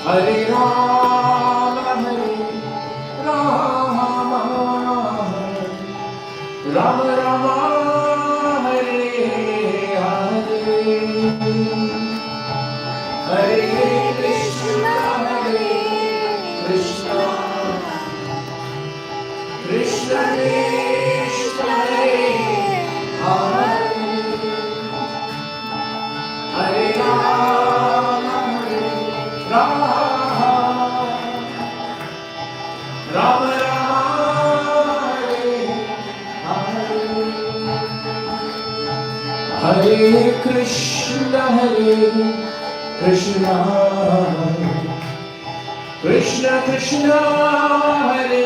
Hare Rama, Rama, Rama Rama, Hare Hare, Hare Krishna, Krishna, Krishna Krishna, Hare Hare, Hare Rama, Rama, Rama Rama, Hare Krishna, Krishna, Krishna Krishna, Hare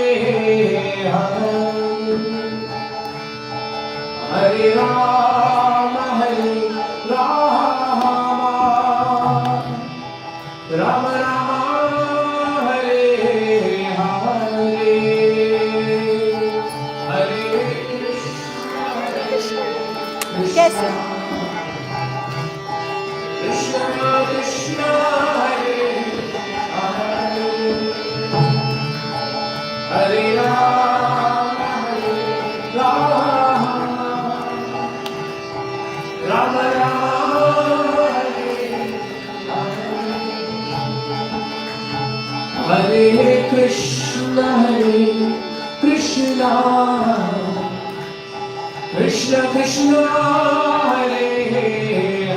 Hare, Hare Rama, Rama Rama, Hare Hare, Hare Krishna, Krishna, Krishna Krishna, Hare Hare, Hare Rama, Rama Rama, Hare Krishna, Krishna, Krishna Krishna, Hare Hare,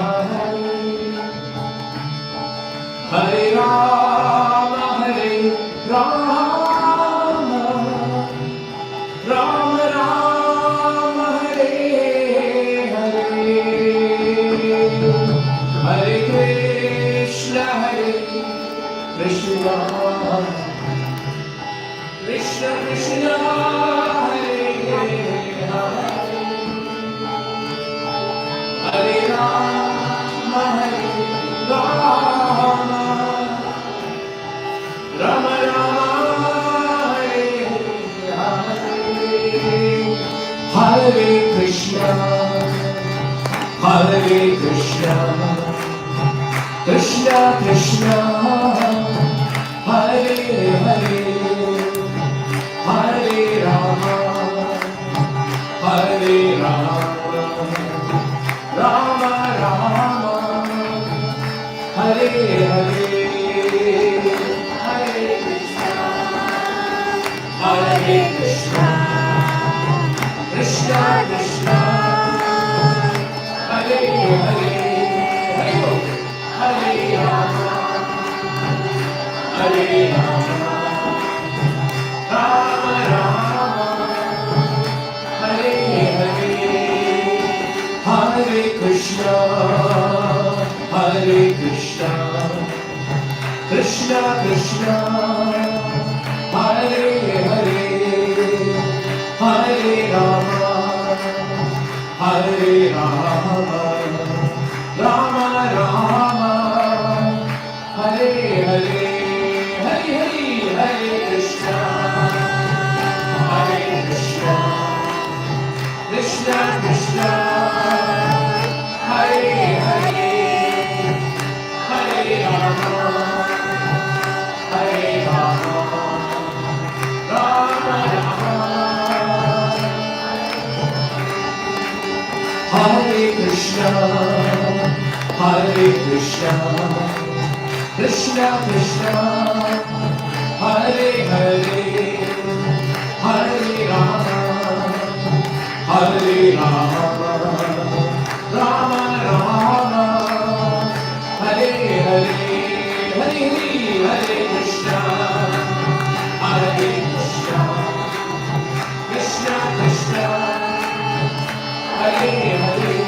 Hare Rama, Rama Rama, Hare Hare, Hare Krishna, Krishna, Krishna Krishna, Hare Hare, Hare Rama, Rama Rama, Hare Hare, Hare Krishna, Krishna Krishna, Hare Hare, Hare Rama, Rama Rama, Hare Hare, Hare Krishna, Krishna Krishna, Hare Hare, Hare Rama, Rama Rama, Hare Hare, Hare Krishna, Krishna Krishna, Hare Hare, Hare Rama, Rama Rama, Hare Hare, Hare Krishna, Krishna Krishna, Hare Hare, Hare Rama, Rama Rama, Hare Krishna, Krishna Krishna, Hare Hare, Hare Rama, Rama Rama, Hare Hare, Hare Krishna, Krishna Krishna, Hare Hare,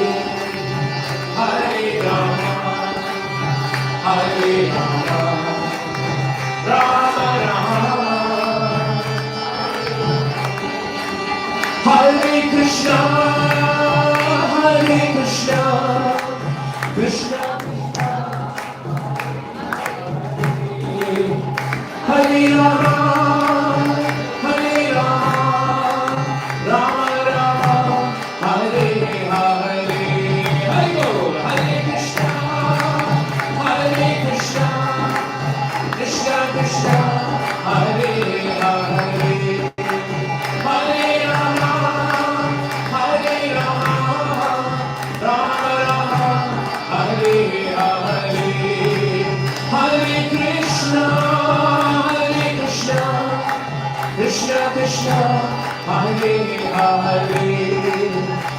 Hare Rama, Rama Rama, Hare Krishna, Krishna Hare Rama, Rama Rama, Hare Hare, Hare Krishna, Krishna Krishna Krishna Hare Hare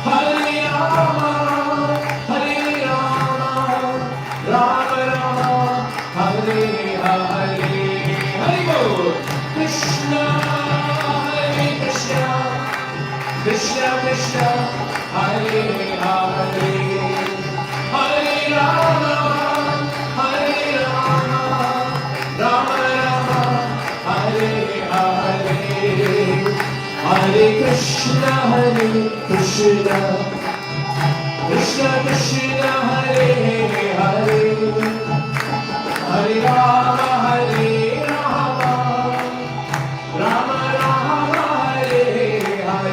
Hare Rama Hare Rama Rama Rama Hare Hare Hare Bol Krishna Hare Krishna Krishna Krishna Hare Hare Hare Rama Hare Rama Rama Rama Hare Hare Hare Krishna Krishna Krishna Hare Hare Hare Rama Hare Rama Rama Rama Hare Hare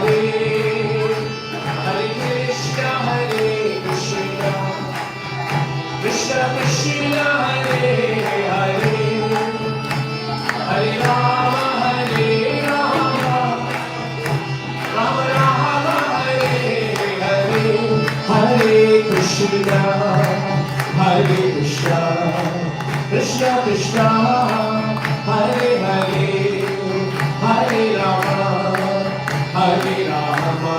Hare Krishna Krishna Krishna Krishna Hare Hare Hare Rama Hare Rama Rama Rama Hare Hare Hare Krishna Krishna Krishna Hare Hare Hare Rama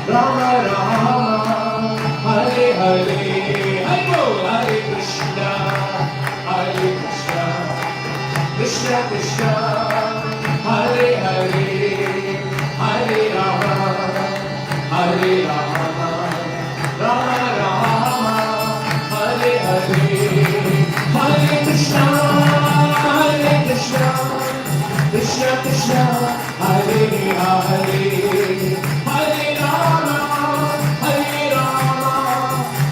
Rama Rama Hare Hare Hare Krishna Krishna Krishna Hare Hare Hare Rama Rama Rama Hare Hare Hare Krishna Krishna Krishna Hare Hare Hare Rama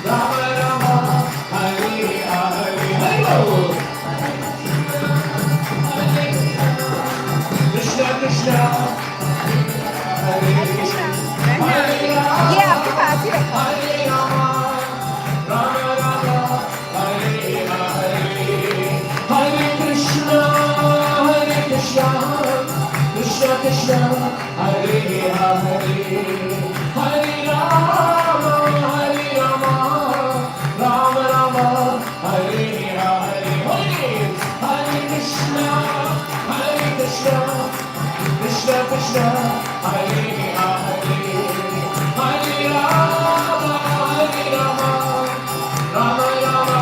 Rama Rama Hare Hare Hare Krishna Krishna Hare ये आपके पास ही रखो। Hare Rama Rama Rama Hare Hare Hare Krishna Krishna Krishna Hare Hare Hare Rama Rama Rama Hare Hare Hare Krishna Krishna Krishna Hare Hare Hare Rama Rama Rama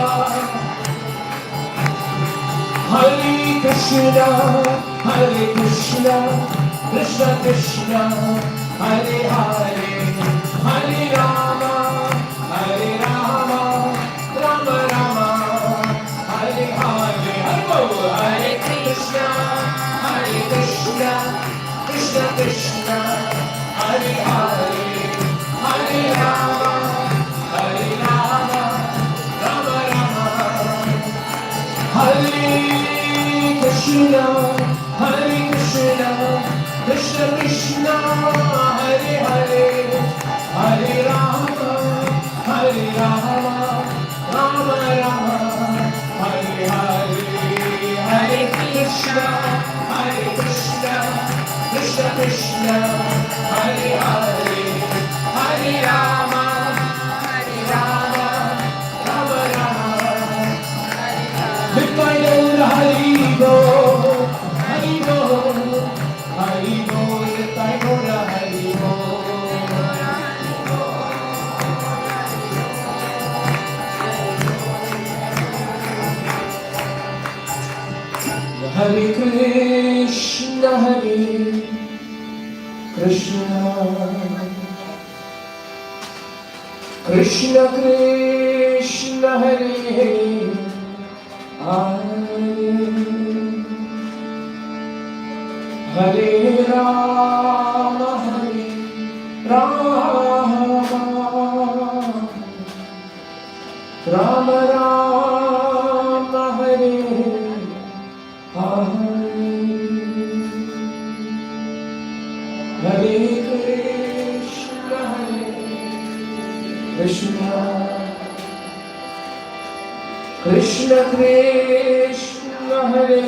Hare Krishna Krishna Krishna Hare Hare Hare Rama Rama Rama Hare Hare Hare Krishna Krishna Krishna Hare Hare Hare Rama Rama Rama Hare Krishna Krishna Krishna Hare Hare Hare Rama Rama Rama Hare Hare Hare Krishna Krishna Krishna Hare Hare Hare Rama Rama Rama Nitai Gaura Hari Bol Hari Bol Hari Bol Nitai Gaura Hari Bol Hare Krishna Krishna Krishna Krishna Hare Hare Rama Rama Rama Hare Hare Hare Krishna Krishna Krishna Hare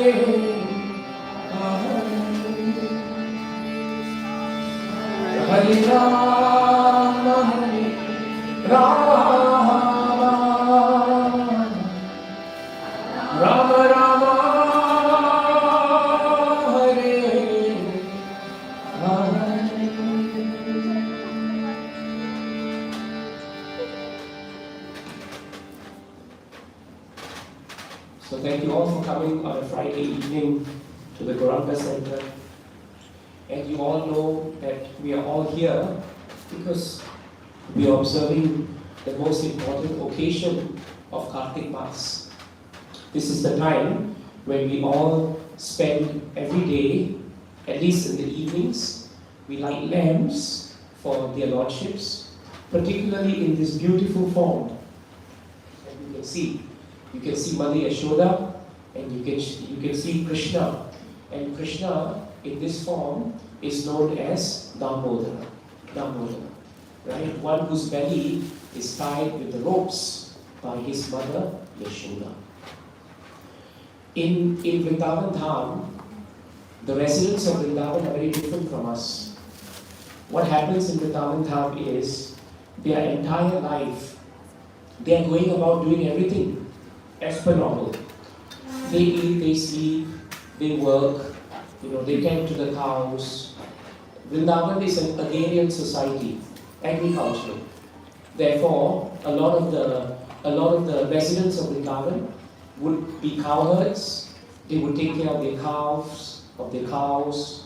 Hare Rama Rama Rama Hare all for coming on a Friday evening to the Goranga Center. And you all know that we are all here because we are observing the most important occasion of Kartik Mass. This is the time when we all spend every day, at least in the evenings, we light lamps for their lordships, particularly in this beautiful form. And you can see Mother Yashoda, and you can see Krishna. And Krishna in this form is known as Damodara, right? One whose belly is tied with the ropes by his mother Yashoda. In Vrindavan Dham, the residents of Vrindavan are very different from us. What happens in Vrindavan Dham is their entire life, they are going about doing everything as per normal. They eat, they sleep, they work, they tend to the cows. Vrindavan is an agrarian society, agricultural. Therefore, a lot of the residents of Vrindavan would be cowherds. They would take care of their cows,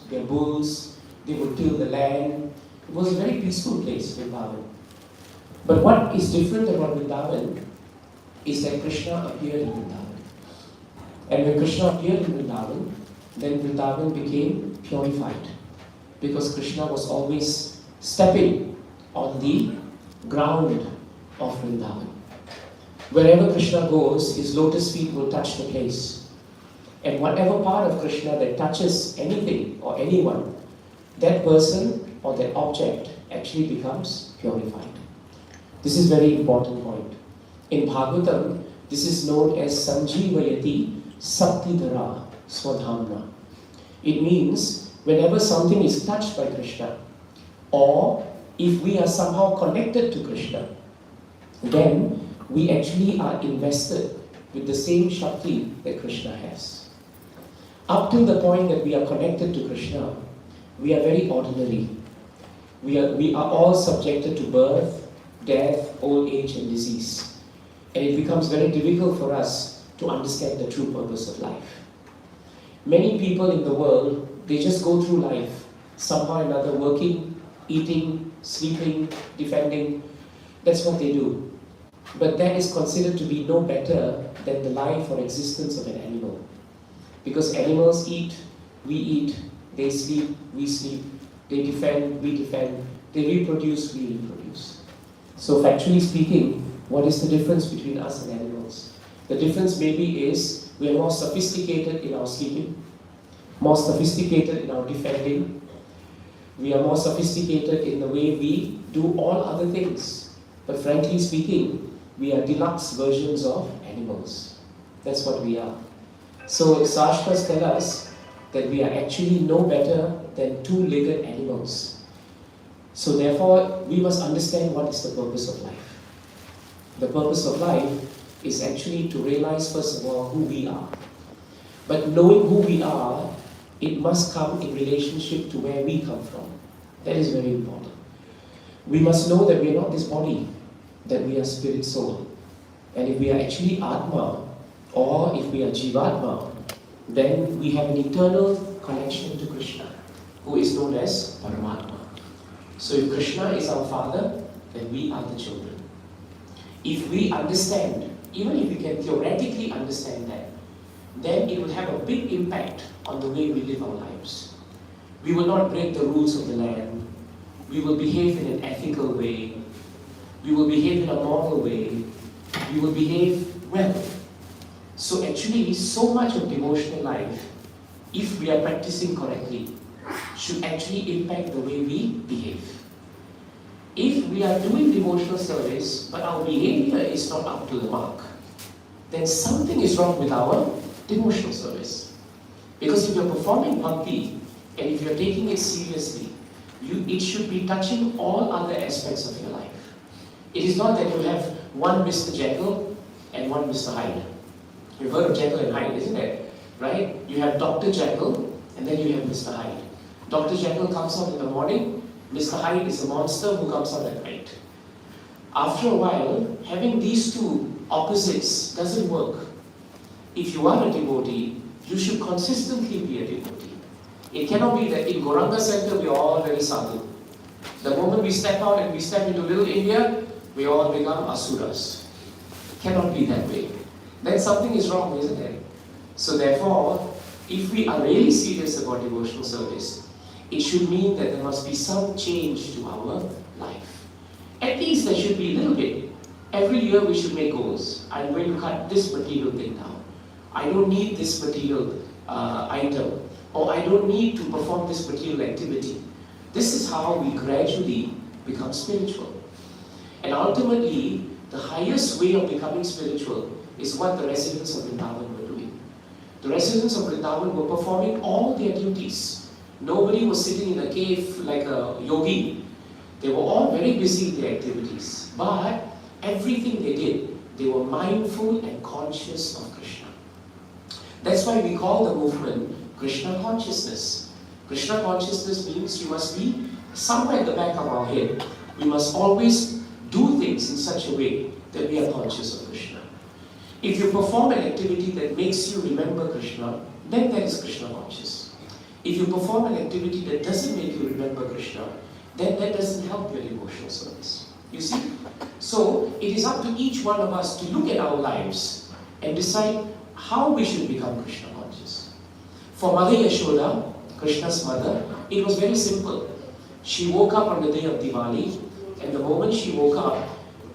their bulls. They would till the land. It was a very peaceful place, Vrindavan. But what is different about Vrindavan is that Krishna appeared in Vrindavan. And when Krishna appeared in Vrindavan, then Vrindavan became purified. Because Krishna was always stepping on the ground of Vrindavan. Wherever Krishna goes, his lotus feet will touch the place. And whatever part of Krishna that touches anything or anyone, that person or that object actually becomes purified. This is a very important point. In Bhagavatam, this is known as Sanjivayati Saktidhara Swadhamna. It means whenever something is touched by Krishna, or if we are somehow connected to Krishna, then we actually are invested with the same Shakti that Krishna has. Up till the point that we are connected to Krishna, we are very ordinary. We are all subjected to birth, death, old age and disease. And it becomes very difficult for us to understand the true purpose of life. Many people in the world, they just go through life, somehow or another, working, eating, sleeping, defending. That's what they do. But that is considered to be no better than the life or existence of an animal. Because animals eat, we eat, they sleep, we sleep, they defend, we defend, they reproduce, we reproduce. So factually speaking, what is the difference between us and animals? The difference maybe is we are more sophisticated in our sleeping, more sophisticated in our defending, we are more sophisticated in the way we do all other things. But frankly speaking, we are deluxe versions of animals. That's what we are. So Shastras tell us that we are actually no better than two-legged animals. So therefore, we must understand what is the purpose of life. The purpose of life is actually to realize, first of all, who we are. But knowing who we are, it must come in relationship to where we come from. That is very important. We must know that we are not this body, that we are spirit soul. And if we are actually Atma, or if we are Jivatma, then we have an eternal connection to Krishna, who is known as Paramatma. So if Krishna is our father, then we are the children. If we understand, even if we can theoretically understand that, then it will have a big impact on the way we live our lives. We will not break the rules of the land. We will behave in an ethical way. We will behave in a moral way. We will behave well. So actually, so much of devotional life, if we are practicing correctly, should actually impact the way we behave. If we are doing devotional service, but our behavior is not up to the mark, then something is wrong with our devotional service. Because if you're performing bhakti, and if you're taking it seriously, it should be touching all other aspects of your life. It is not that you have one Mr. Jekyll and one Mr. Hyde. You've heard of Jekyll and Hyde, isn't it? Right? You have Dr. Jekyll, and then you have Mr. Hyde. Dr. Jekyll comes out in the morning, Mr. Hyde is a monster who comes out at night. After a while, having these two opposites doesn't work. if you are a devotee, you should consistently be a devotee. It cannot be that in Goranga Center we are all very sadhu. The moment we step out and we step into Little India, we all become asuras. It cannot be that way. Then something is wrong, isn't it? So therefore, if we are really serious about devotional service, it should mean that there must be some change to our life. At least there should be a little bit. Every year we should make goals. I'm going to cut this material thing down. I don't need this material item. Or I don't need to perform this material activity. This is how we gradually become spiritual. And ultimately, the highest way of becoming spiritual is what the residents of Vrindavan were doing. The residents of Vrindavan were performing all their duties. Nobody was sitting in a cave like a yogi. They were all very busy in their activities. But everything they did, they were mindful and conscious of Krishna. That's why we call the movement Krishna consciousness. Krishna consciousness means you must be somewhere at the back of our head. We must always do things in such a way that we are conscious of Krishna. If you perform an activity that makes you remember Krishna, then that is Krishna conscious. If you perform an activity that doesn't make you remember Krishna, then that doesn't help your devotional service. You see? So, it is up to each one of us to look at our lives and decide how we should become Krishna conscious. For Mother Yashoda, Krishna's mother, it was very simple. She woke up on the day of Diwali, and the moment she woke up,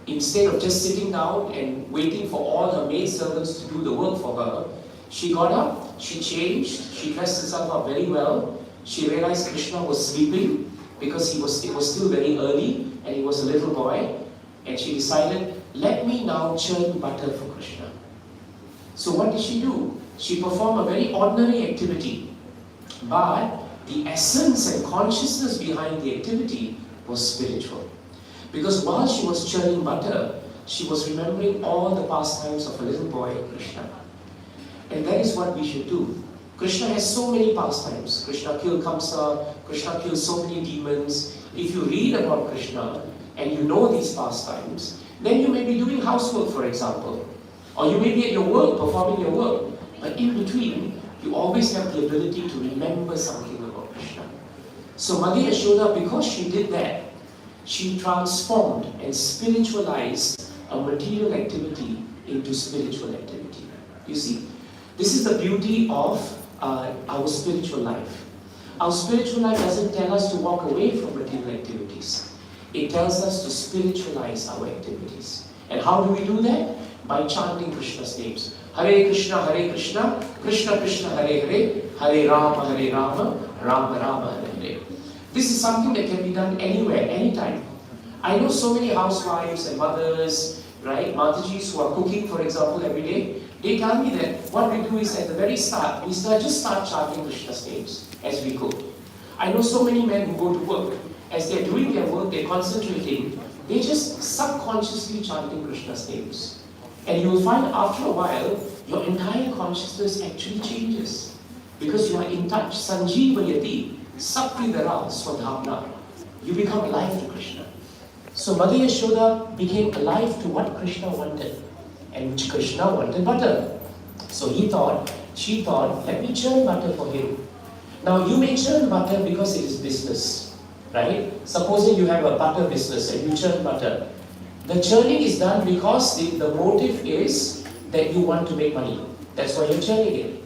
instead of just sitting down and waiting for all her maidservants to do the work for her, she got up, she changed, she dressed herself up very well. She realized Krishna was sleeping because it was still very early and he was a little boy. And she decided, let me now churn butter for Krishna. So what did she do? She performed a very ordinary activity. But the essence and consciousness behind the activity was spiritual. Because while she was churning butter, she was remembering all the pastimes of a little boy, Krishna. And that is what we should do. Krishna has so many pastimes. Krishna killed Kamsa, Krishna killed so many demons. If you read about Krishna and you know these pastimes, then you may be doing housework, for example. Or you may be at your work, performing your work. But in between, you always have the ability to remember something about Krishna. So Mother Yashoda, because she did that, she transformed and spiritualized a material activity into spiritual activity. You see, this is the beauty of our spiritual life. Our spiritual life doesn't tell us to walk away from material activities. It tells us to spiritualize our activities. And how do we do that? By chanting Krishna's names. Hare Krishna, Krishna Krishna, Hare Hare, Hare Rama, Rama Rama, Hare Hare. This is something that can be done anywhere, anytime. I know so many housewives and mothers, right, Matajis who are cooking, for example, every day. They tell me that what we do is at the very start, we just start chanting Krishna's names as we cook. I know so many men who go to work. As they're doing their work, they're concentrating, they're just subconsciously chanting Krishna's names. And you will find after a while, your entire consciousness actually changes. Because you are in touch. Sanjeevayati, Sapridara Swadhamna. You become alive to Krishna. So Mother Yashoda became alive to what Krishna wanted. And Krishna wanted butter. So she thought, let me churn butter for him. Now you may churn butter because it is business, right? Supposing you have a butter business and you churn butter. The churning is done because the motive is that you want to make money. That's why you're churning it.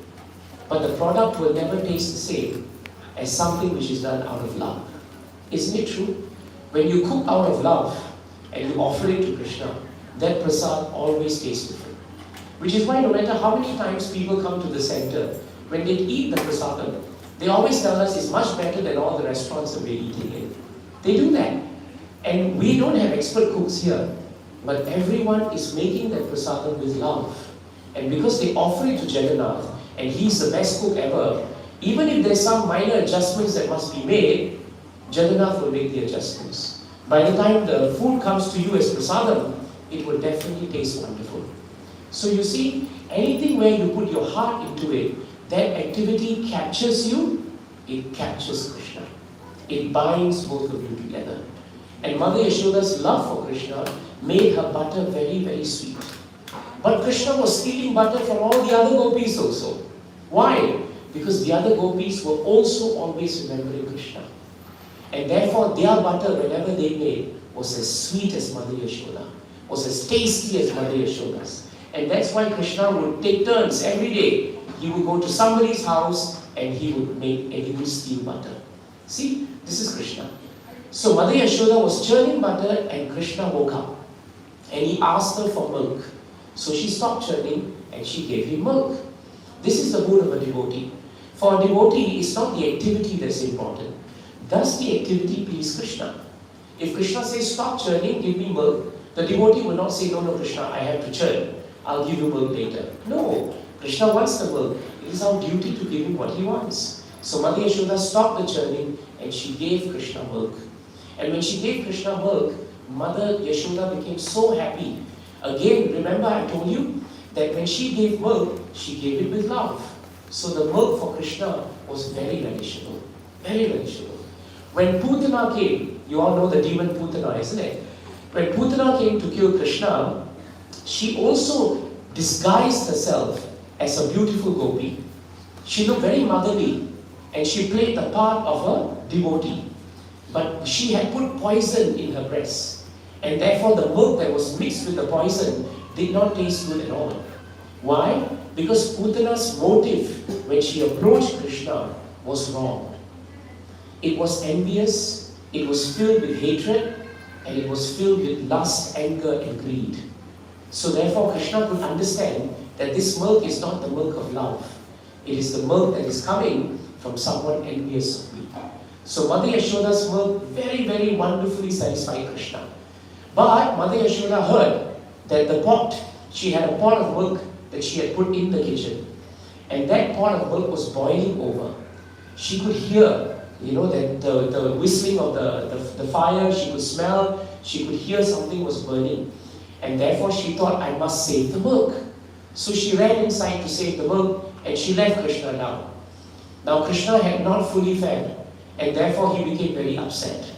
But the product will never taste the same as something which is done out of love. Isn't it true? When you cook out of love and you offer it to Krishna, that prasad always tastes different. Which is why no matter how many times people come to the center, when they eat the prasadam, they always tell us it's much better than all the restaurants that we're eating in. They do that. And we don't have expert cooks here, but everyone is making that prasadam with love. And because they offer it to Jagannath, and he's the best cook ever, even if there's some minor adjustments that must be made, Jagannath will make the adjustments. By the time the food comes to you as prasadam, it will definitely taste wonderful. So you see, anything where you put your heart into it, that activity captures you, it captures Krishna. It binds both of you together. And Mother Yashoda's love for Krishna made her butter very, very sweet. But Krishna was stealing butter from all the other gopis also. Why? Because the other gopis were also always remembering Krishna. And therefore their butter, whenever they made, was as sweet as Mother Yashoda, was as tasty as Mother Yashoda's. And that's why Krishna would take turns every day. He would go to somebody's house and he would make and he would steal butter. See, this is Krishna. So Mother Yashoda was churning butter and Krishna woke up. And he asked her for milk. So she stopped churning and she gave him milk. This is the mood of a devotee. For a devotee, it's not the activity that's important. Does the activity please Krishna? If Krishna says, stop churning, give me milk, the devotee will not say, no, no, Krishna, I have to churn. I'll give you milk later. No, Krishna wants the milk. It is our duty to give him what he wants. So Mother Yashoda stopped the churning and she gave Krishna milk. And when she gave Krishna milk, Mother Yashoda became so happy. Again, remember I told you that when she gave milk, she gave it with love. So the milk for Krishna was very relishable. Very relishable. When Putana came, you all know the demon Putana, isn't it? When Putana came to kill Krishna, she also disguised herself as a beautiful gopi. She looked very motherly and she played the part of a devotee. But she had put poison in her breast. And therefore the milk that was mixed with the poison did not taste good at all. Why? Because Putana's motive when she approached Krishna was wrong. It was envious, it was filled with hatred, and it was filled with lust, anger, and greed. So therefore Krishna could understand that this milk is not the milk of love. It is the milk that is coming from someone envious of me. So Mother Yashoda's milk very, very wonderfully satisfied Krishna. But Mother Yashoda heard that the pot, she had a pot of milk that she had put in the kitchen. And that pot of milk was boiling over. She could hear, that the whistling of the fire, she could smell, she could hear something was burning. And therefore she thought, I must save the milk. So she ran inside to save the milk and she left Krishna down. Now Krishna had not fully fed and therefore he became very upset.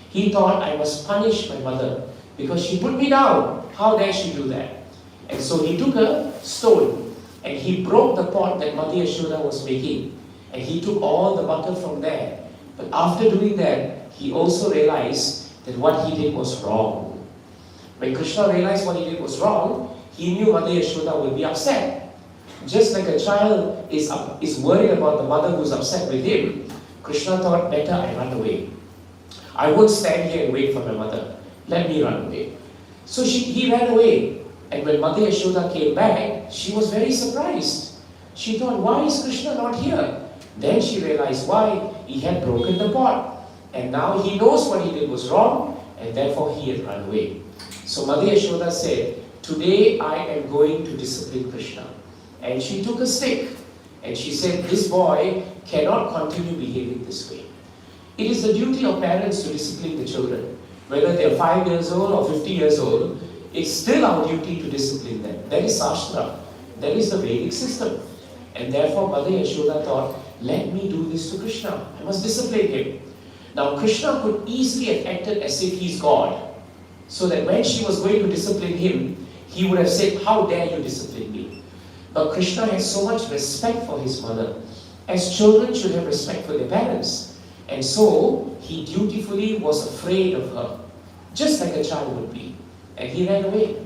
He thought, I must punish my mother because she put me down. How dare she do that? And so he took a stone and he broke the pot that Mother Yashoda was making. And he took all the butter from there. But after doing that, he also realized that what he did was wrong. When Krishna realized what he did was wrong, he knew Mother Yashoda would be upset. Just like a child is worried about the mother who's upset with him, Krishna thought, better I run away. I won't stand here and wait for my mother. Let me run away. So he ran away. And when Mother Yashoda came back, she was very surprised. She thought, why is Krishna not here? Then she realized why. He had broken the pot. And now he knows what he did was wrong, and therefore he had run away. So Mother Yashoda said, today I am going to discipline Krishna. And she took a stick. And she said, this boy cannot continue behaving this way. It is the duty of parents to discipline the children. Whether they are 5 years old or 50 years old, it's still our duty to discipline them. That is Shastra. That is the Vedic system. And therefore Mother Yashoda thought, let me do this to Krishna. I must discipline him. Now Krishna could easily have acted as if he's God. So that when she was going to discipline him, he would have said, how dare you discipline me? But Krishna had so much respect for his mother, as children should have respect for their parents. And so he dutifully was afraid of her, just like a child would be. And he ran away.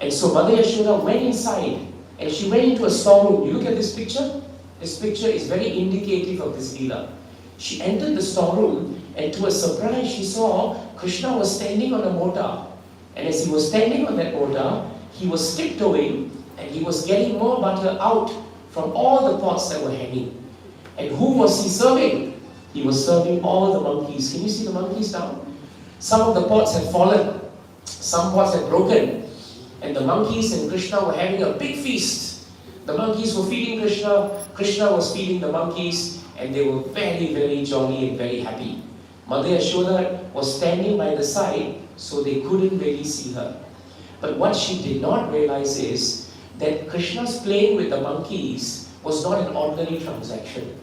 And so Mother Yashoda went inside and she went into a storeroom. You look at this picture. This picture is very indicative of this Leela. She entered the storeroom and to her surprise she saw Krishna was standing on a mortar. And as he was standing on that mortar, he was tiptoeing and he was getting more butter out from all the pots that were hanging. And who was he serving? He was serving all the monkeys. Can you see the monkeys down? Some of the pots had fallen. Some pots had broken. And the monkeys and Krishna were having a big feast. The monkeys were feeding Krishna. Krishna was feeding the monkeys. And they were very, very jolly and very happy. Mother Yashoda was standing by the side, so they couldn't really see her. But what she did not realize is that Krishna's playing with the monkeys was not an ordinary transaction.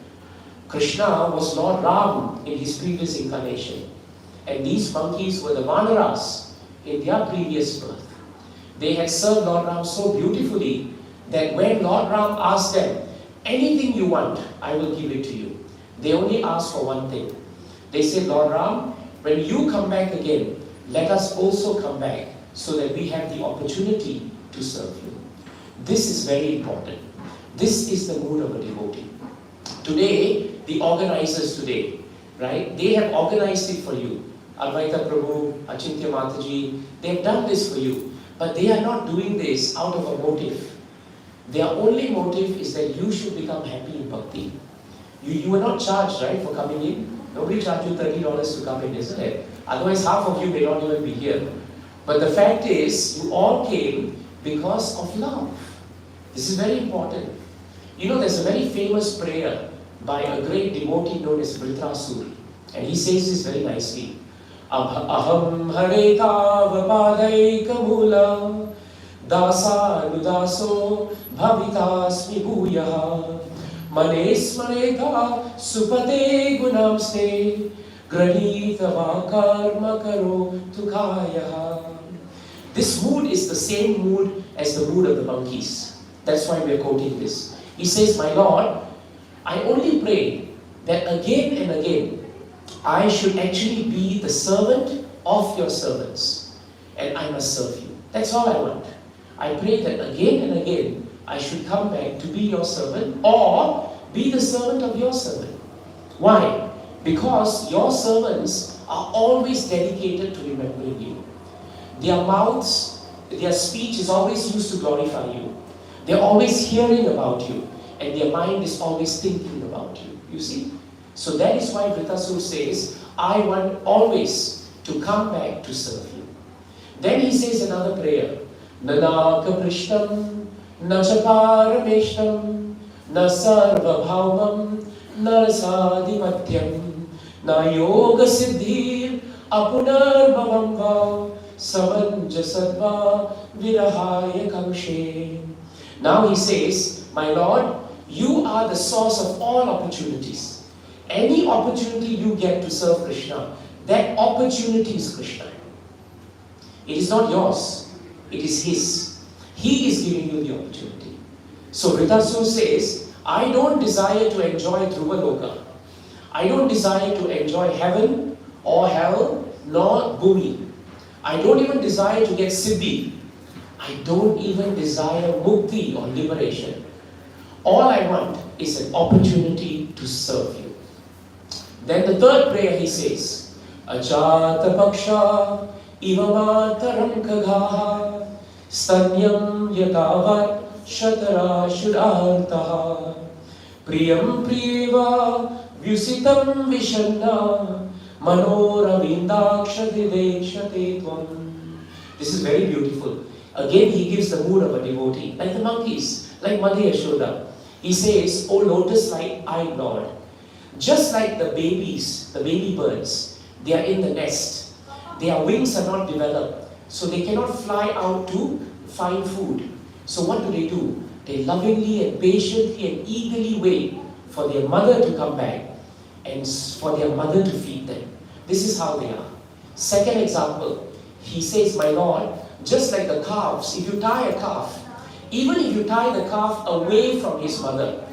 Krishna was Lord Ram in his previous incarnation. And these monkeys were the Vanaras in their previous birth. They had served Lord Ram so beautifully that when Lord Ram asked them, anything you want, I will give it to you. They only asked for one thing. They said, Lord Ram, when you come back again, let us also come back so that we have the opportunity to serve you. This is very important. This is the mood of a devotee. Today, the organizers today, right, they have organized it for you. Advaita Prabhu, Achintya Mataji, they have done this for you. But they are not doing this out of a motive. Their only motive is that you should become happy in bhakti. You were not charged, right, for coming in. Nobody charged you $30 to come in, isn't it? Otherwise, half of you may not even be here. But the fact is, you all came because of love. This is very important. You know, there's a very famous prayer by a great devotee known as Vritrasur. And he says this very nicely. Aham haretav padaika dasa nudaso bhavitasmi bhuyaha manesmareta supate gunamste granitava karma karo tukhayaha. This mood is the same mood as the mood of the monkeys. That's why we are quoting this. He says, my Lord, I only pray that again and again I should actually be the servant of your servants and I must serve you. That's all I want. I pray that again and again I should come back to be your servant or be the servant of your servant. Why? Because your servants are always dedicated to remembering you. Their mouths, their speech is always used to glorify you. They're always hearing about you and their mind is always thinking about you. You see? So that is why Vritrasur says, I want always to come back to serve you. Then he says another prayer. Nanaka prishtam, na chaparameshtam, na sarva bhavam, na sadhimatyam, na yoga siddhir, apunar bhavam va, samanjasadva, virahaya kamshe. Now he says, my Lord, you are the source of all opportunities. Any opportunity you get to serve Krishna, that opportunity is Krishna. It is not yours. It is His. He is giving you the opportunity. So Vritrasur says, I don't desire to enjoy Dhruvaloka. I don't desire to enjoy heaven or hell, nor Bhumi. I don't even desire to get Siddhi. I don't even desire Mukti or liberation. All I want is an opportunity to serve you. Then the third prayer he says, Ajata Paksha Ivamataram Kagaha Stanyam Yatavat Shatara Shudartaha Priyam Priva Vyusitam Vishanna Manoravindaksha Divekshate Tvam. This is very beautiful. Again he gives the mood of a devotee, like the monkeys, like Mother Yashoda. He says, O lotus-like-eyed Lord, just like the babies, the baby birds, they are in the nest. Their wings are not developed, so they cannot fly out to find food. So what do? They lovingly and patiently and eagerly wait for their mother to come back and for their mother to feed them. This is how they are. Second example, he says, my Lord, just like the calves, if you tie a calf, even if you tie the calf away from his mother,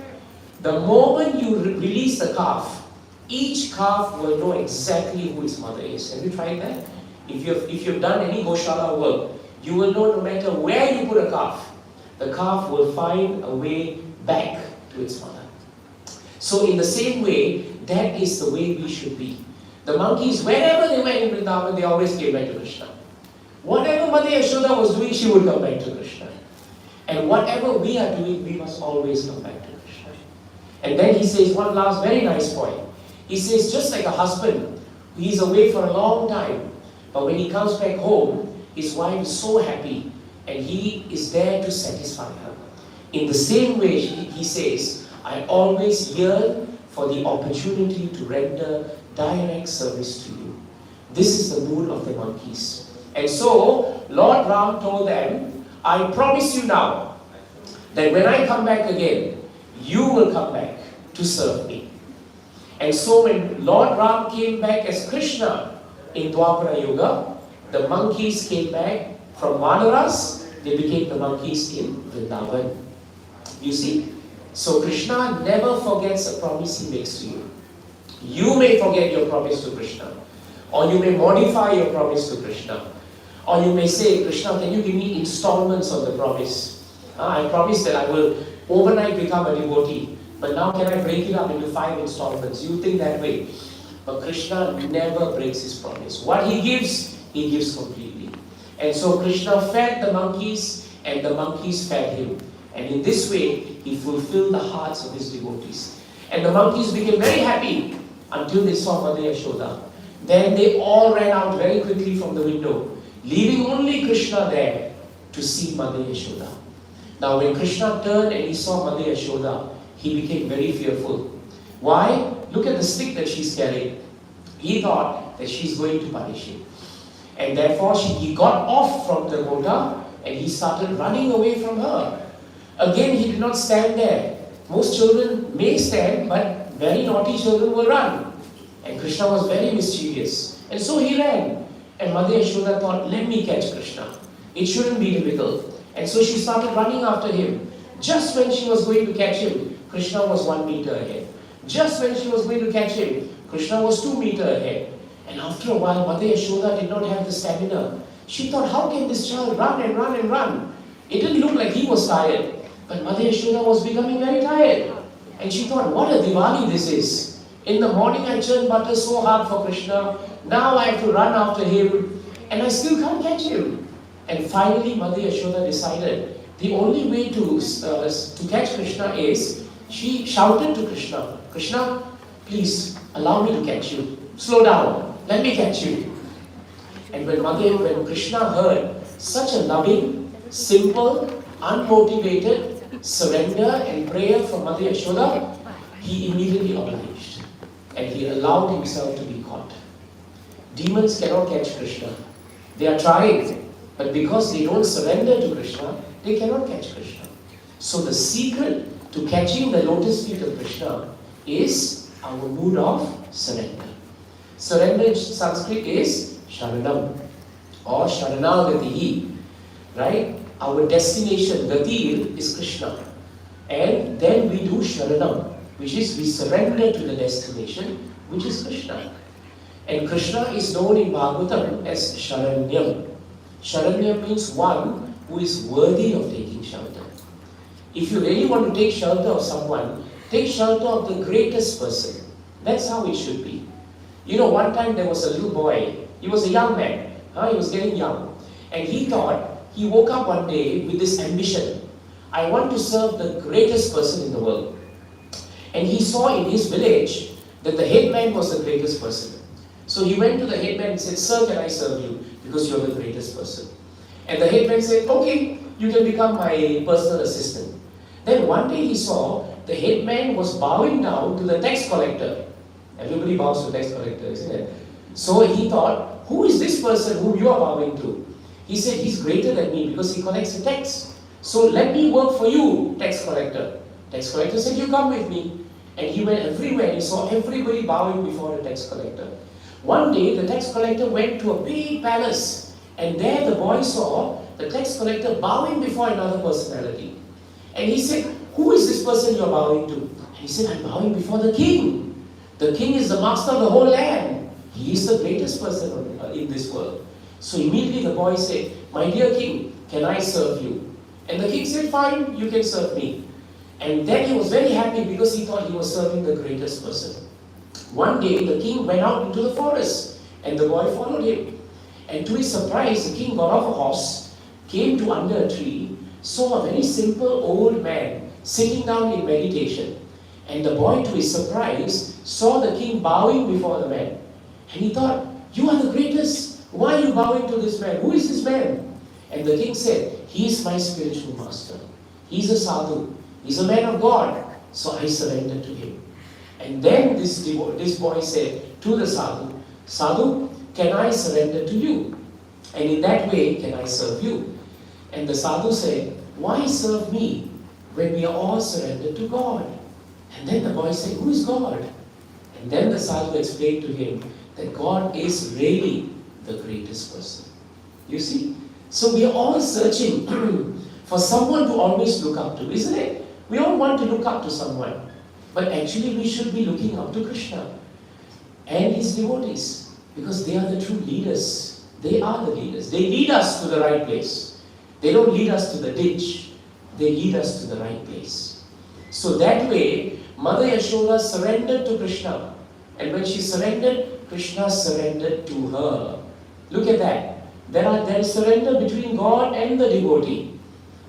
the moment you release the calf, each calf will know exactly who its mother is. Have you tried that? If you've done any Goshala work, you will know no matter where you put a calf, the calf will find a way back to its mother. So in the same way, that is the way we should be. The monkeys, wherever they went in Vrindavan, they always came back to Krishna. Whatever Mother Yashoda was doing, she would come back to Krishna. And whatever we are doing, we must always come back to Krishna. And then he says one last very nice point. He says, just like a husband, he's away for a long time, but when he comes back home, his wife is so happy and he is there to satisfy her. In the same way, he says, I always yearn for the opportunity to render direct service to you. This is the mood of the monkeys. And so, Lord Ram told them, I promise you now that when I come back again, you will come back to serve me. And so when Lord Ram came back as Krishna in Dwapara Yuga, the monkeys came back from Vanaras, they became the monkeys in Vrindavan. You see? So Krishna never forgets a promise he makes to you. You may forget your promise to Krishna, or you may modify your promise to Krishna, or you may say, Krishna, can you give me installments of the promise? I promise that I will overnight become a devotee, but now can I break it up into 5 installments? You think that way. But Krishna never breaks his promise. What he gives completely. And so Krishna fed the monkeys, and the monkeys fed him. And in this way, he fulfilled the hearts of his devotees. And the monkeys became very happy until they saw Mother Yashoda. Then they all ran out very quickly from the window, leaving only Krishna there to see Mother Yashoda. Now when Krishna turned and he saw Mother Yashoda, he became very fearful. Why? Look at the stick that she's carrying. He thought that she's going to punish him. And therefore he got off from the Goda and he started running away from her. Again, he did not stand there. Most children may stand, but very naughty children will run. And Krishna was very mischievous. And so he ran. And Mother Yashoda thought, let me catch Krishna. It shouldn't be difficult. And so she started running after him. Just when she was going to catch him, Krishna was 1 meter ahead. Just when she was going to catch him, Krishna was 2 meters ahead. And after a while, Mother Yashoda did not have the stamina. She thought, how can this child run and run and run? It didn't look like he was tired. But Mother Yashoda was becoming very tired. And she thought, what a Diwali this is. In the morning I churned butter so hard for Krishna. Now I have to run after him. And I still can't catch him. And finally Mother Yashoda decided the only way to catch Krishna is, she shouted to Krishna, Krishna, please allow me to catch you. Slow down. Let me catch you. And when Krishna heard such a loving, simple, unmotivated surrender and prayer from Mother Yashoda, he immediately obliged. And he allowed himself to be caught. Demons cannot catch Krishna. They are trying, but because they don't surrender to Krishna, they cannot catch Krishna. So the secret to catching the lotus feet of Krishna is our mood of surrender. Surrender in Sanskrit is Sharanam or Sharanagati, right? Our destination, Gatir, is Krishna. And then we do Sharanam, which is we surrender to the destination, which is Krishna. And Krishna is known in Bhagavatam as Sharanyam. Sharanyam means one who is worthy of taking shelter. If you really want to take shelter of someone, take shelter of the greatest person. That's how it should be. You know, one time there was a little boy. He was a young man. He was getting young. And he woke up one day with this ambition. I want to serve the greatest person in the world. And he saw in his village that the headman was the greatest person. So he went to the headman and said, Sir, can I serve you? Because you're the greatest person. And the headman said, okay, you can become my personal assistant. Then one day he saw the headman was bowing down to the tax collector. Everybody bows to tax collector, isn't it? So he thought, who is this person whom you are bowing to? He said, he's greater than me because he collects the tax. So let me work for you, tax collector. Tax collector said, you come with me. And he went everywhere. He saw everybody bowing before the tax collector. One day, the tax collector went to a big palace. And there the boy saw the tax collector bowing before another personality. And he said, who is this person you're bowing to? And he said, I'm bowing before the king. The king is the master of the whole land. He is the greatest person in this world. So immediately the boy said, my dear king, can I serve you? And the king said, fine, you can serve me. And then he was very happy because he thought he was serving the greatest person. One day the king went out into the forest and the boy followed him. And to his surprise, the king got off a horse, came to under a tree, saw a very simple old man sitting down in meditation. And the boy, to his surprise, saw the king bowing before the man. And he thought, you are the greatest. Why are you bowing to this man? Who is this man? And the king said, he is my spiritual master. He's a sadhu. He's a man of God. So I surrender to him. And then this boy said to the sadhu, Sadhu, can I surrender to you? And in that way, can I serve you? And the sadhu said, why serve me when we are all surrendered to God? And then the boy said, who is God? And then the sadhu explained to him that God is really the greatest person. You see? So we are all searching for someone to always look up to, isn't it? We all want to look up to someone. But actually we should be looking up to Krishna and his devotees, because they are the true leaders. They are the leaders. They lead us to the right place. They don't lead us to the ditch. They lead us to the right place. So that way, Mother Yashoda surrendered to Krishna. And when she surrendered, Krishna surrendered to her. Look at that. There is surrender between God and the devotee.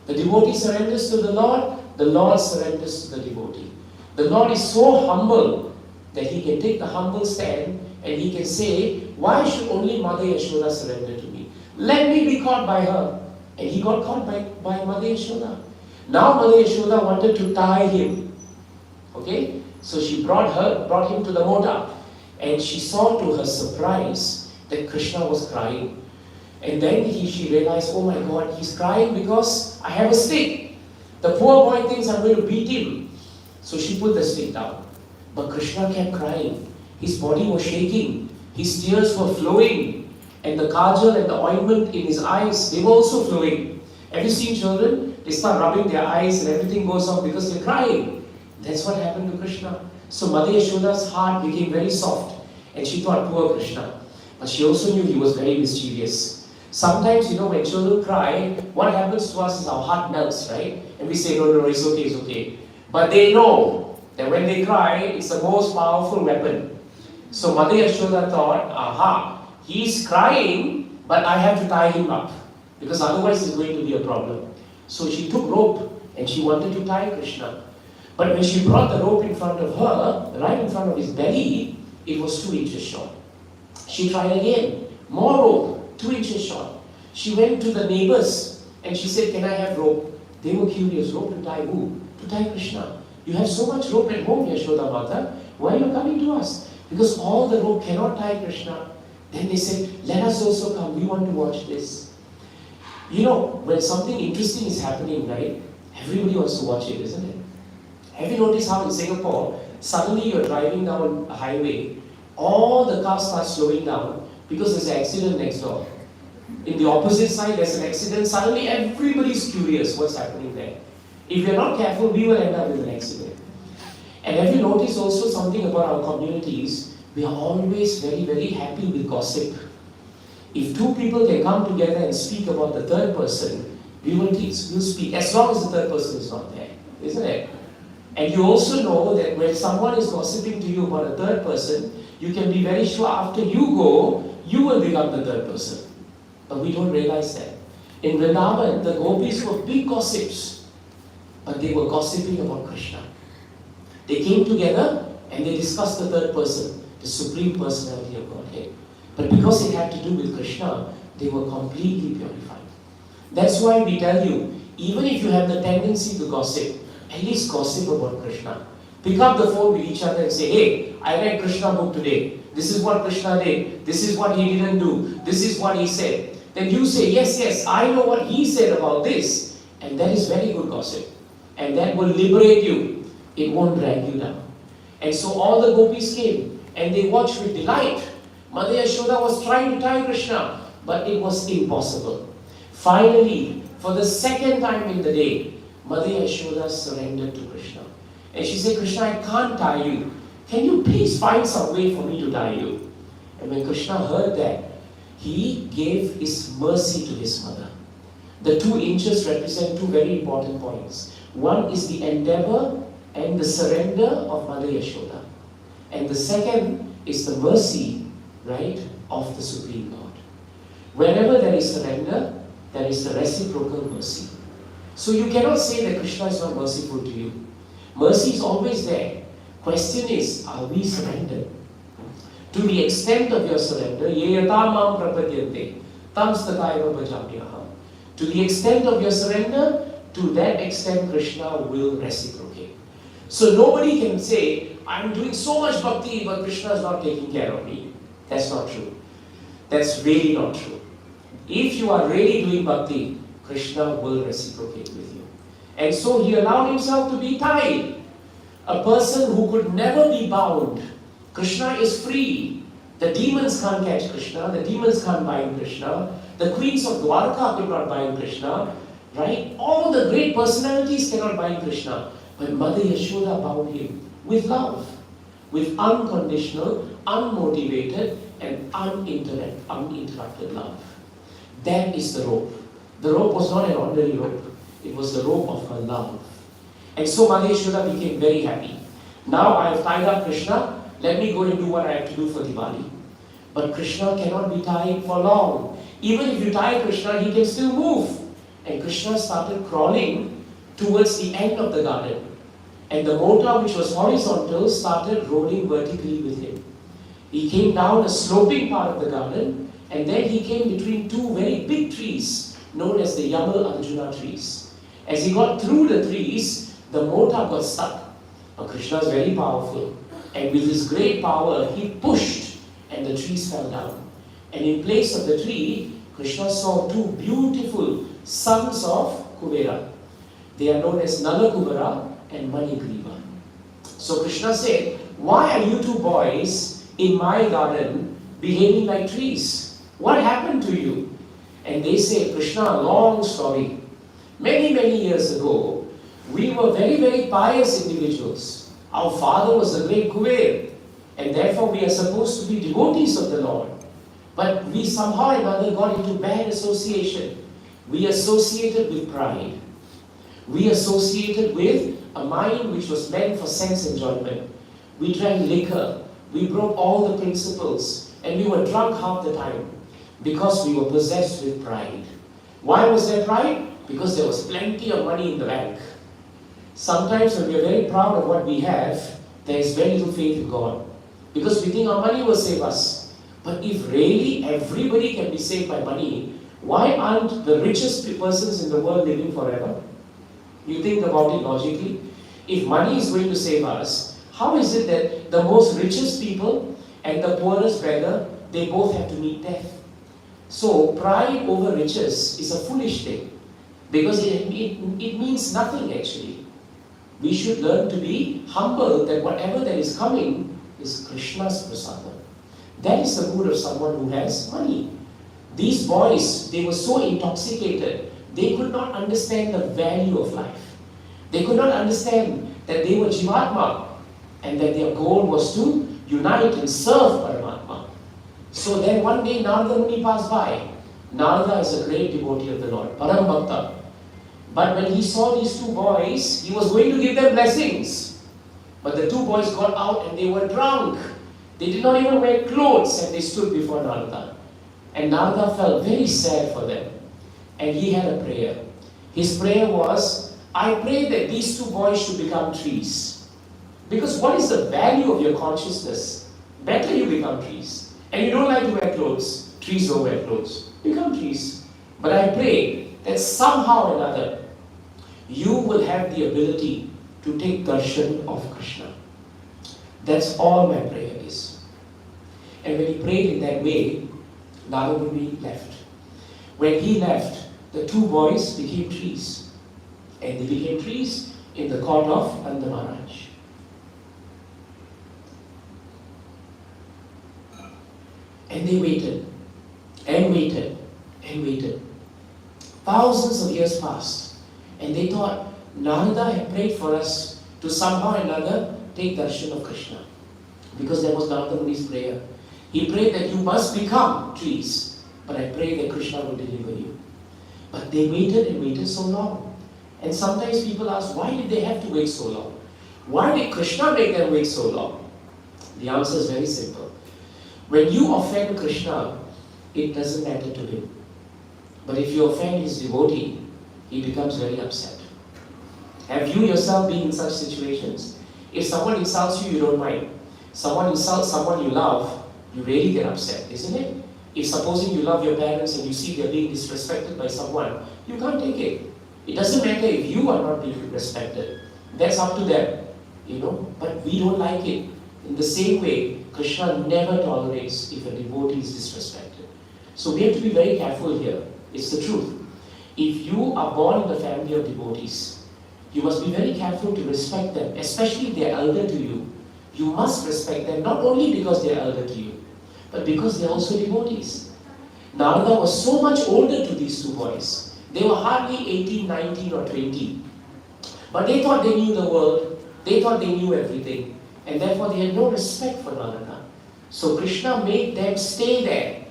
The devotee surrenders to the Lord surrenders to the devotee. The Lord is so humble that he can take the humble stand and he can say, why should only Mother Yashoda surrender to me? Let me be caught by her. And he got caught by Mother Yashoda. Now Mother Yashoda wanted to tie him. Okay? So she brought him to the motta. And she saw to her surprise that Krishna was crying. And then she realized, oh my God, he's crying because I have a stick. The poor boy thinks I'm going to beat him. So she put the stick down. But Krishna kept crying. His body was shaking. His tears were flowing. And the kajal and the ointment in his eyes, they were also flowing. Have you seen children? They start rubbing their eyes and everything goes off because they're crying. That's what happened to Krishna. So Mother Yashoda's heart became very soft. And she thought, poor Krishna. But she also knew he was very mischievous. Sometimes, when children cry, what happens to us is our heart melts, right? And we say, no, it's okay, it's okay. But they know that when they cry, it's the most powerful weapon. So Mother Yashoda thought, aha, he's crying, but I have to tie him up. Because otherwise it's going to be a problem. So she took rope and she wanted to tie Krishna. But when she brought the rope in front of her, right in front of his belly, it was 2 inches short. She tried again. More rope, 2 inches short. She went to the neighbors and she said, can I have rope? They were curious. Rope to tie who? To tie Krishna. You have so much rope at home, Yashoda Mata. Why are you coming to us? Because all the rope cannot tie Krishna. Then they said, let us also come. We want to watch this. When something interesting is happening, right? Everybody wants to watch it, isn't it? Have you noticed how in Singapore, suddenly you're driving down a highway, all the cars start slowing down because there's an accident next door. In the opposite side, there's an accident. Suddenly, everybody's curious what's happening there. If we're not careful, we will end up with an accident. And have you noticed also something about our communities? We are always very, very happy with gossip. If 2 people can come together and speak about the third person, we'll speak as long as the third person is not there, isn't it? And you also know that when someone is gossiping to you about a third person, you can be very sure after you go, you will become the third person. But we don't realize that. In Vrindavan, the gopis were big gossips, but they were gossiping about Krishna. They came together and they discussed the third person, the Supreme Personality of Godhead. But because it had to do with Krishna, they were completely purified. That's why we tell you, even if you have the tendency to gossip, at least gossip about Krishna. Pick up the phone with each other and say, hey, I read Krishna book today. This is what Krishna did. This is what he didn't do. This is what he said. Then you say, yes, I know what he said about this. And that is very good gossip. And that will liberate you. It won't drag you down. And so all the gopis came and they watched with delight. Mother Yashoda was trying to tie Krishna, but it was impossible. Finally, for the second time in the day, Mother Yashoda surrendered to Krishna. And she said, Krishna, I can't tie you. Can you please find some way for me to tie you? And when Krishna heard that, he gave his mercy to his mother. The 2 inches represent 2 very important points. One is the endeavor and the surrender of Mother Yashoda. And the second is the mercy, right, of the Supreme God. Whenever there is surrender, there is the reciprocal mercy. So you cannot say that Krishna is not merciful to you. Mercy is always there. Question is, are we surrendered? To the extent of your surrender, ye yata mam prapadyante, tam stataiva bhajamyaham. To the extent of your surrender, to that extent Krishna will reciprocate. So nobody can say, I'm doing so much bhakti, but Krishna is not taking care of me. That's not true. That's really not true. If you are really doing bhakti, Krishna will reciprocate with you. And so he allowed himself to be tied. A person who could never be bound. Krishna is free. The demons can't catch Krishna. The demons can't bind Krishna. The queens of Dwarka could not bind Krishna, right? All the great personalities cannot bind Krishna. But Mother Yashoda bound him with love, with unconditional, unmotivated, and uninterrupted love. That is the rope. The rope was not an ordinary rope. It was the rope of her love. And so Mother Yashoda became very happy. Now I have tied up Krishna. Let me go and do what I have to do for Diwali. But Krishna cannot be tied for long. Even if you tie Krishna, he can still move. And Krishna started crawling towards the end of the garden. And the motor, which was horizontal, started rolling vertically with him. He came down a sloping part of the garden, and then he came between two very big trees, known as the Yamal Arjuna trees. As he got through the trees, the motor got stuck. Now Krishna is very powerful, and with his great power, he pushed, and the trees fell down. And in place of the tree, Krishna saw two beautiful sons of Kubera. They are known as Nala Kubera and Manigriva. So Krishna said, why are you two boys in my garden behaving like trees? What happened to you? And they say, Krishna, a long story. Many, many years ago, we were very, very pious individuals. Our father was the great Kuber, and therefore we are supposed to be devotees of the Lord. But we somehow or another got into bad association. We associated with pride. We associated with a mind which was meant for sense enjoyment. We drank liquor. We broke all the principles. And we were drunk half the time because we were possessed with pride. Why was there pride? Because there was plenty of money in the bank. Sometimes when we are very proud of what we have, there is very little faith in God. Because we think our money will save us. But if really everybody can be saved by money, why aren't the richest persons in the world living forever? You think about it logically. If money is going to save us, how is it that the most richest people and the poorest beggar, they both have to meet death? So pride over riches is a foolish thing, because it means nothing actually. We should learn to be humble that whatever that is coming is Krishna's prasadam. That is the mood of someone who has money. These boys, they were so intoxicated, they could not understand the value of life. They could not understand that they were Jivatma and that their goal was to unite and serve Paramatma. So then one day Narada Muni passed by. Narada is a great devotee of the Lord, Param Bhakta. But when he saw these two boys, he was going to give them blessings. But the two boys got out and they were drunk. They did not even wear clothes and they stood before Narada. And Narada felt very sad for them. And he had a prayer. His prayer was, I pray that these two boys should become trees. Because what is the value of your consciousness? Better you become trees. And you don't like to wear clothes. Trees don't wear clothes. Become trees. But I pray that somehow or another, you will have the ability to take darshan of Krishna. That's all my prayer is. And when he prayed in that way, Narada Muni left. When he left, the two boys became trees. And they became trees in the court of Nanda Maharaj. And they waited, and waited, and waited. Thousands of years passed. And they thought, Narada had prayed for us to somehow or another take darshan of Krishna. Because that was Narada Muni's prayer. He prayed that you must become trees. But I pray that Krishna will deliver you. But they waited and waited so long. And sometimes people ask, why did they have to wait so long? Why did Krishna make them wait so long? The answer is very simple. When you offend Krishna, it doesn't matter to him. But if you offend his devotee, he becomes very upset. Have you yourself been in such situations? If someone insults you, you don't mind. Someone insults someone you love, you really get upset, isn't it? If supposing you love your parents and you see they're being disrespected by someone, you can't take it. It doesn't matter if you are not being respected. That's up to them, But we don't like it. In the same way, Krishna never tolerates if a devotee is disrespected. So we have to be very careful here. It's the truth. If you are born in the family of devotees, you must be very careful to respect them, especially if they are elder to you. You must respect them not only because they are elder to you, but because they are also devotees. Narada was so much older to these two boys. They were hardly 18, 19 or 20. But they thought they knew the world. They thought they knew everything. And therefore they had no respect for Narada. So Krishna made them stay there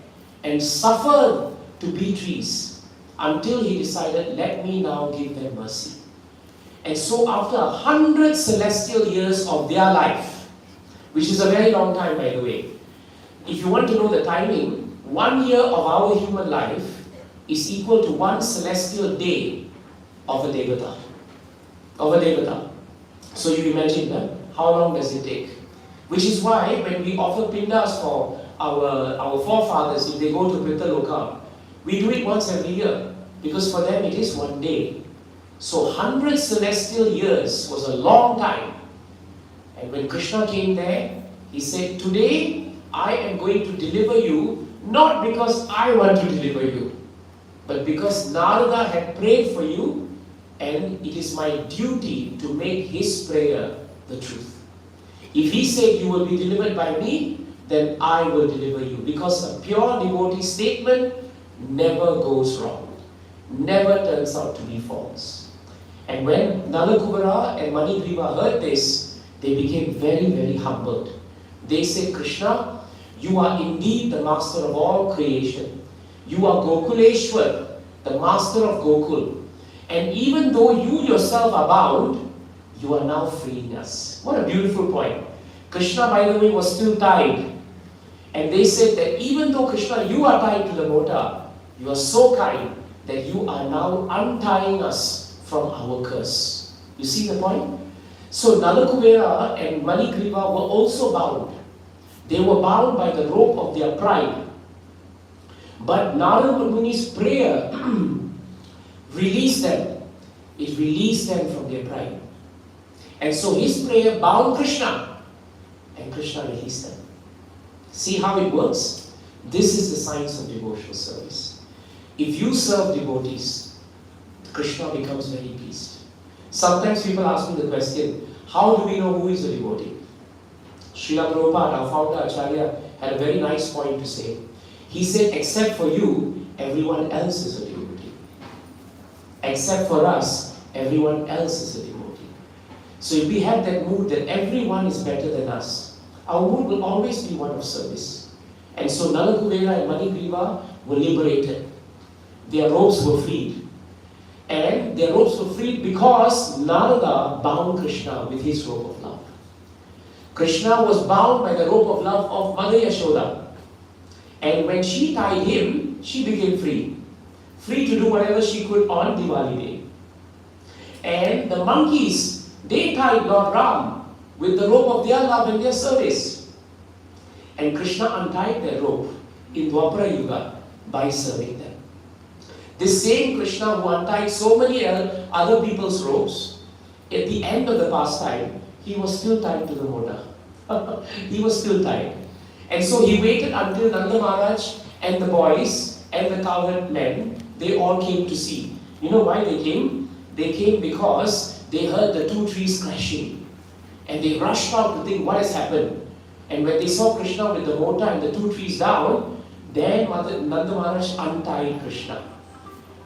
and suffer to be trees until he decided, let me now give them mercy. And so after 100 celestial years of their life, which is a very long time by the way, if you want to know the timing, 1 year of our human life is equal to 1 celestial day of a Devata. So you imagine how long does it take? Which is why when we offer pindas for our forefathers, if they go to Pitaloka, we do it once every year. Because for them it is 1 day. So 100 celestial years was a long time. And when Krishna came there, he said, today I am going to deliver you, not because I want to deliver you, but because Narada had prayed for you, and it is my duty to make his prayer the truth. If he said you will be delivered by me, then I will deliver you. Because a pure devotee statement never goes wrong, never turns out to be false. And when Nalakubara and Manigriva heard this, they became very, very humbled. They said, Krishna, you are indeed the master of all creation. You are Gokuleshwar, the master of Gokul. And even though you yourself are bound, you are now freeing us. What a beautiful point. Krishna, by the way, was still tied. And they said that even though Krishna, you are tied to the mota, you are so kind that you are now untying us from our curse. You see the point? So Nalakubera and Manigriva were also bound. They were bound by the rope of their pride. But Narada Muni's prayer released them. It released them from their pride. And so his prayer bound Krishna, and Krishna released them. See how it works? This is the science of devotional service. If you serve devotees, Krishna becomes very pleased. Sometimes people ask me the question, how do we know who is a devotee? Srila Prabhupada, our founder Acharya, had a very nice point to say. He said, except for you, everyone else is a devotee. Except for us, everyone else is a devotee. So if we have that mood that everyone is better than us, our mood will always be one of service. And so Nalakuvera and Manigriva were liberated. Their ropes were freed. And their ropes were freed because Narada bound Krishna with his rope of love. Krishna was bound by the rope of love of Mother Yashoda. And when she tied him, she became free. Free to do whatever she could on Diwali day. And the monkeys, they tied Lord Ram with the rope of their love and their service. And Krishna untied their rope in Dwapara Yuga by serving them. This same Krishna who untied so many other people's ropes, at the end of the pastime, he was still tied to the moda. He was still tied. And so he waited until Nanda Maharaj and the boys and the cowherd men, they all came to see. You know why they came? They came because they heard the two trees crashing. And they rushed out to think what has happened. And when they saw Krishna with the mota and the two trees down, then Nanda Maharaj untied Krishna.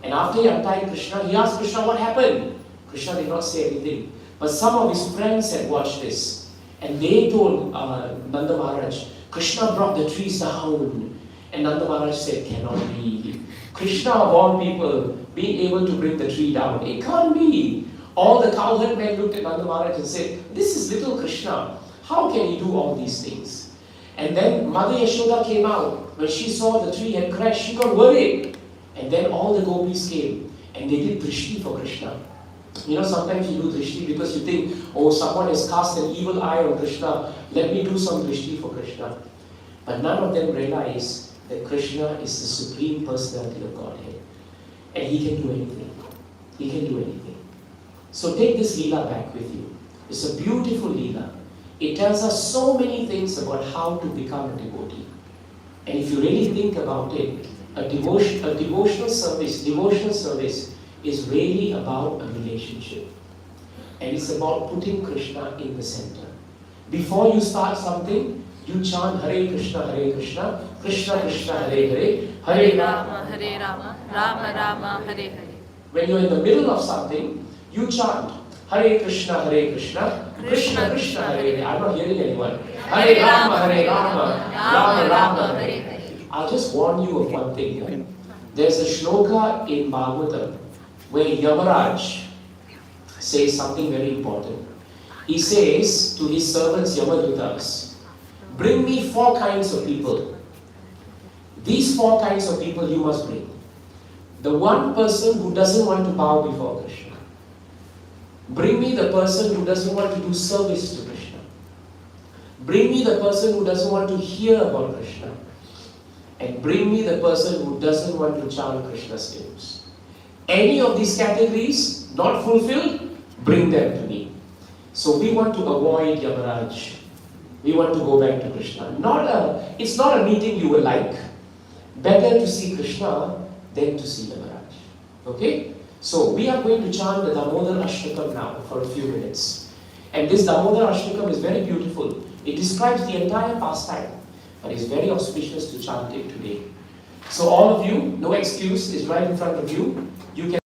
And after he untied Krishna, he asked Krishna what happened. Krishna did not say anything. But some of his friends had watched this. And they told Nanda Maharaj, Krishna brought the trees down. And Nanda Maharaj said, cannot be. Krishna of all people being able to bring the tree down. It can't be. All the cowherd men looked at Nanda Maharaj and said, this is little Krishna. How can he do all these things? And then Mother Yashoda came out. When she saw the tree had crashed, she got worried. And then all the gopis came. And they did drishti for Krishna. You know, sometimes you do drishti because you think, oh, someone has cast an evil eye on Krishna. Let me do some drishti for Krishna. But none of them realize that Krishna is the Supreme Personality of Godhead. And he can do anything. He can do anything. So take this Leela back with you. It's a beautiful Leela. It tells us so many things about how to become a devotee. And if you really think about it, a devotional service is really about a relationship. And it's about putting Krishna in the center. Before you start something, You chant Hare Krishna, Krishna Krishna, Hare Hare, Hare Rama. Hare Rama, Rama Rama, Hare Hare. When you're in the middle of something, you chant Hare Krishna, Krishna Krishna, Hare Hare. I'm not hearing anyone. Hare Rama, Rama Rama, Hare Hare. I'll just warn you of one thing here. There's a shloka in Bhagavatam where Yamaraj says something very important. He says to his servants Yamadutas, bring me 4 kinds of people. These 4 kinds of people you must bring. The one person who doesn't want to bow before Krishna. Bring me the person who doesn't want to do service to Krishna. Bring me the person who doesn't want to hear about Krishna. And bring me the person who doesn't want to chant Krishna's names. Any of these categories not fulfilled, bring them to me. So we want to avoid Yamaraj. We want to go back to Krishna. It's not a meeting you will like. Better to see Krishna than to see Yamaraj. Okay? So we are going to chant the Damodar Ashtakam now for a few minutes. And this Damodar Ashtakam is very beautiful. It describes the entire pastime. But it's very auspicious to chant it today. So all of you, no excuse, is right in front of you. You can